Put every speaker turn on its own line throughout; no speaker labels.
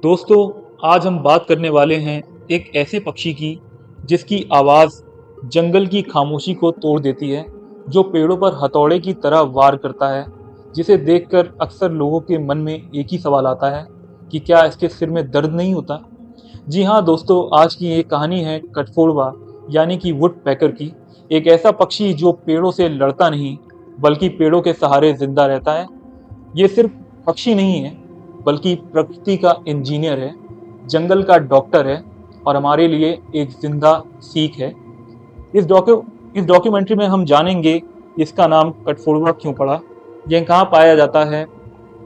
दोस्तों, आज हम बात करने वाले हैं एक ऐसे पक्षी की जिसकी आवाज़ जंगल की खामोशी को तोड़ देती है, जो पेड़ों पर हथौड़े की तरह वार करता है, जिसे देखकर अक्सर लोगों के मन में एक ही सवाल आता है कि क्या इसके सिर में दर्द नहीं होता। जी हाँ दोस्तों, आज की ये कहानी है कठफोड़वा यानी कि वुड पैकर की। एक ऐसा पक्षी जो पेड़ों से लड़ता नहीं, बल्कि पेड़ों के सहारे जिंदा रहता है। ये सिर्फ पक्षी नहीं है, बल्कि प्रकृति का इंजीनियर है, जंगल का डॉक्टर है और हमारे लिए एक जिंदा सीख है। इस डॉक्यूमेंट्री में हम जानेंगे इसका नाम कठफोड़वा क्यों पड़ा, यह कहाँ पाया जाता है,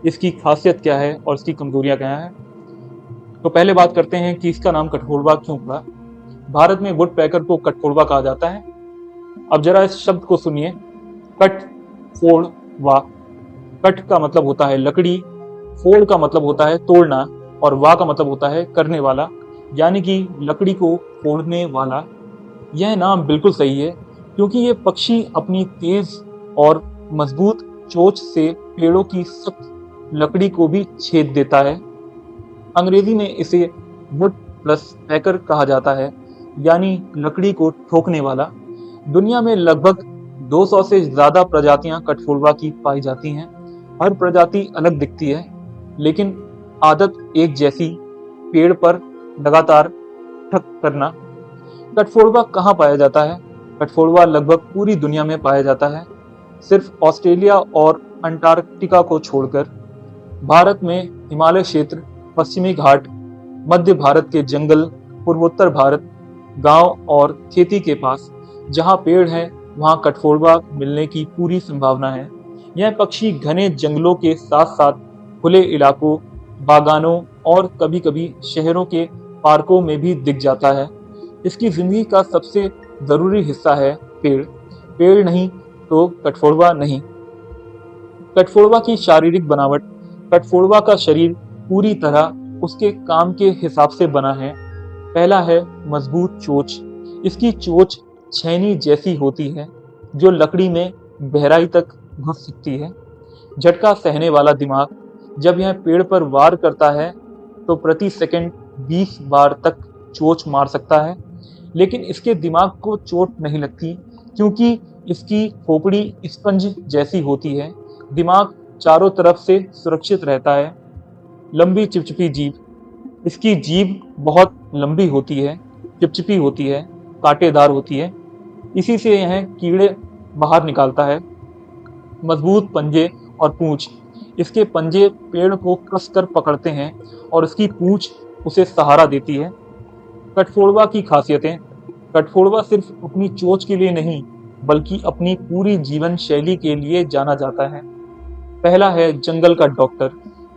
इसकी खासियत क्या है और इसकी कमजोरियां क्या हैं। तो पहले बात करते हैं कि इसका नाम कठफोड़वा क्यों पड़ा। भारत में वुड पैकर को कठफोड़वा कहा जाता है। अब जरा इस शब्द को सुनिए, कट फोड़ वा। कट का मतलब होता है लकड़ी, फोड़ का मतलब होता है तोड़ना और वा का मतलब होता है करने वाला, यानी कि लकड़ी को फोड़ने वाला। यह नाम बिल्कुल सही है, क्योंकि ये पक्षी अपनी तेज और मजबूत चोंच से पेड़ों की सख्त लकड़ी को भी छेद देता है। अंग्रेजी में इसे वुड प्लस पैकर कहा जाता है, यानी लकड़ी को ठोकने वाला। दुनिया में लगभग 200 से ज्यादा प्रजातियां कठफोड़वा की पाई जाती हैं। हर प्रजाति अलग दिखती है, लेकिन आदत एक जैसी, पेड़ पर लगातार ठक करना। कठफोड़वा कहाँ पाया जाता है? कठफोड़वा लगभग पूरी दुनिया में पाया जाता है, सिर्फ ऑस्ट्रेलिया और अंटार्कटिका को छोड़कर। भारत में हिमालय क्षेत्र, पश्चिमी घाट, मध्य भारत के जंगल, पूर्वोत्तर भारत, गांव और खेती के पास जहां पेड़ हैं, वहां कठफोड़वा मिलने की पूरी संभावना है। यह पक्षी घने जंगलों के साथ साथ खुले इलाकों, बागानों और कभी-कभी शहरों के पार्कों में भी दिख जाता है। इसकी जिंदगी का सबसे जरूरी हिस्सा है पेड़। पेड़ नहीं तो कठफोड़वा नहीं। कठफोड़वा की शारीरिक बनावट। कठफोड़वा का शरीर पूरी तरह उसके काम के हिसाब से बना है। पहला है मजबूत चोंच। इसकी चोंच छेनी जैसी होती है, जो लकड़ी में गहराई तक घुस सकती है। झटका सहने वाला दिमाग। जब यह पेड़ पर वार करता है तो प्रति सेकंड 20 बार तक चोंच मार सकता है, लेकिन इसके दिमाग को चोट नहीं लगती, क्योंकि इसकी खोपड़ी स्पंज जैसी होती है। दिमाग चारों तरफ से सुरक्षित रहता है। लंबी चिपचिपी जीभ। इसकी जीभ बहुत लंबी होती है, चिपचिपी होती है, कांटेदार होती है। इसी से यह कीड़े बाहर निकालता है। मजबूत पंजे और पूंछ। इसके पंजे पेड़ को कसकर पकड़ते हैं और इसकी पूंछ उसे सहारा देती है। कठफोड़वा की खासियतें। कठफोड़वा सिर्फ अपनी चोंच के लिए नहीं, बल्कि अपनी पूरी जीवन शैली के लिए जाना जाता है। पहला है जंगल का डॉक्टर।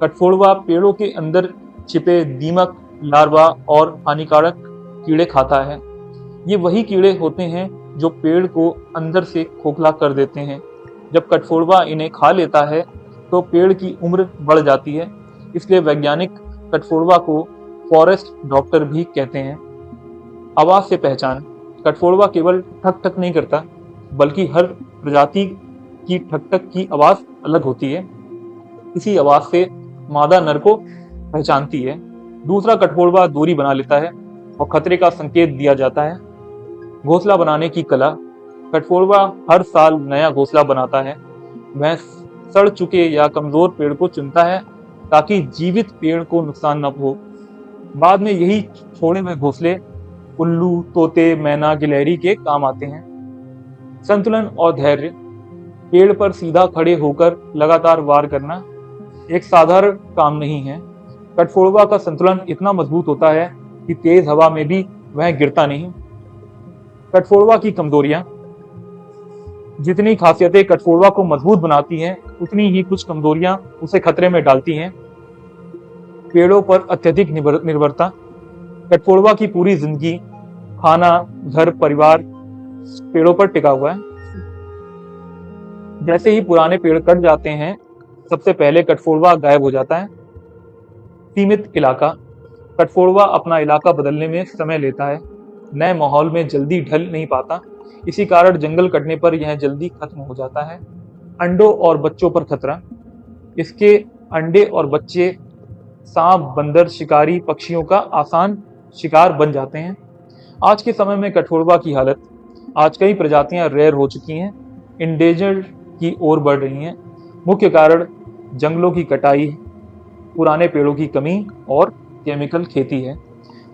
कठफोड़वा पेड़ों के अंदर छिपे दीमक, लार्वा और हानिकारक कीड़े खाता है। ये वही कीड़े होते हैं जो पेड़ को अंदर से खोखला कर देते हैं। जब कठफोड़वा इन्हें खा लेता है तो पेड़ की उम्र बढ़ जाती है, इसलिए वैज्ञानिक कठफोड़वा को फॉरेस्ट डॉक्टर भी कहते हैं। आवाज से पहचान। कठफोड़वा केवल ठक ठक नहीं करता, बल्कि हर प्रजाति की ठक ठक की आवाज अलग होती है। इसी आवाज से मादा नर को पहचानती है। दूसरा, कठफोड़वा दूरी बना लेता है और खतरे का संकेत दिया जाता है। घोंसला बनाने की कला। कठफोड़वा हर साल नया घोंसला बनाता है। वह सड़ चुके या कमजोर पेड़ को चुनता है, ताकि जीवित पेड़ को नुकसान न हो। बाद में यही छोड़े हुए घोंसले उल्लू, तोते, मैना, गिलहरी के काम आते हैं। संतुलन और धैर्य। पेड़ पर सीधा खड़े होकर लगातार वार करना एक साधारण काम नहीं है। कठफोड़वा का संतुलन इतना मजबूत होता है कि तेज हवा में भी वह गिरता नहीं। कठफोड़वा की कमजोरियां। जितनी खासियतें कठफोड़वा को मजबूत बनाती हैं, उतनी ही कुछ कमजोरियां उसे खतरे में डालती हैं। पेड़ों पर अत्यधिक निर्भरता। कठफोड़वा की पूरी जिंदगी, खाना, घर, परिवार पेड़ों पर टिका हुआ है। जैसे ही पुराने पेड़ कट जाते हैं, सबसे पहले कठफोड़वा गायब हो जाता है। सीमित इलाका। कठफोड़वा अपना इलाका बदलने में समय लेता है, नए माहौल में जल्दी ढल नहीं पाता। इसी कारण जंगल कटने पर यह जल्दी खत्म हो जाता है। अंडों और बच्चों पर खतरा। इसके अंडे और बच्चे सांप, बंदर, शिकारी पक्षियों का आसान शिकार बन जाते हैं। आज के समय में कठफोड़वा की हालत, आज कई प्रजातियां रेयर हो चुकी हैं, इंडेंजर्ड की ओर बढ़ रही हैं। मुख्य कारण जंगलों की कटाई, पुराने पेड़ों की कमी और केमिकल खेती है।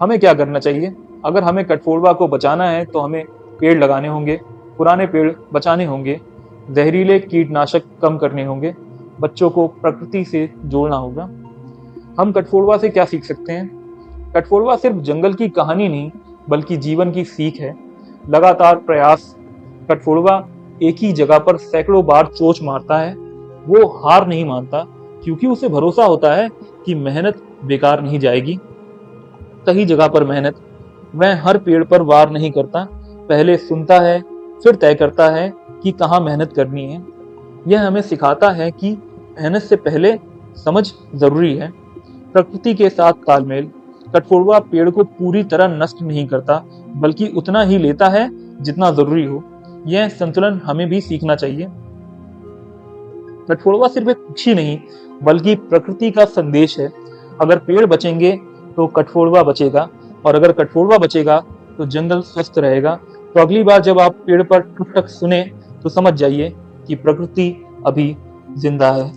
हमें क्या करना चाहिए? अगर हमें कठफोड़वा को बचाना है तो हमें पेड़ लगाने होंगे, पुराने पेड़ बचाने होंगे, जहरीले कीटनाशक कम करने होंगे, बच्चों को प्रकृति से जोड़ना होगा। हम कठफोड़वा से क्या सीख सकते हैं? कठफोड़वा सिर्फ जंगल की कहानी नहीं, बल्कि जीवन की सीख है। लगातार प्रयास, कठफोड़वा एक ही जगह पर सैकड़ों बार चोंच मारता है। वो हार नहीं मानता, क्योंकि उसे भरोसा होता है कि मेहनत बेकार नहीं जाएगी। सही जगह पर मेहनत। वह हर पेड़ पर वार नहीं करता, पहले सुनता है, फिर तय करता है कि कहाँ मेहनत करनी है। यह हमें सिखाता है कि मेहनत से पहले समझ जरूरी है। प्रकृति के साथ तालमेल। कठफोड़वा पेड़ को पूरी तरह नष्ट नहीं करता, बल्कि उतना ही लेता है जितना जरूरी हो। यह संतुलन हमें भी सीखना चाहिए। कठफोड़वा सिर्फ एक पक्षी नहीं, बल्कि प्रकृति का संदेश है। अगर पेड़ बचेंगे तो कठफोड़वा बचेगा, और अगर कठफोड़वा बचेगा तो जंगल स्वस्थ रहेगा। तो अगली बार जब आप पेड़ पर टुक टक सुने तो समझ जाइए कि प्रकृति अभी जिंदा है।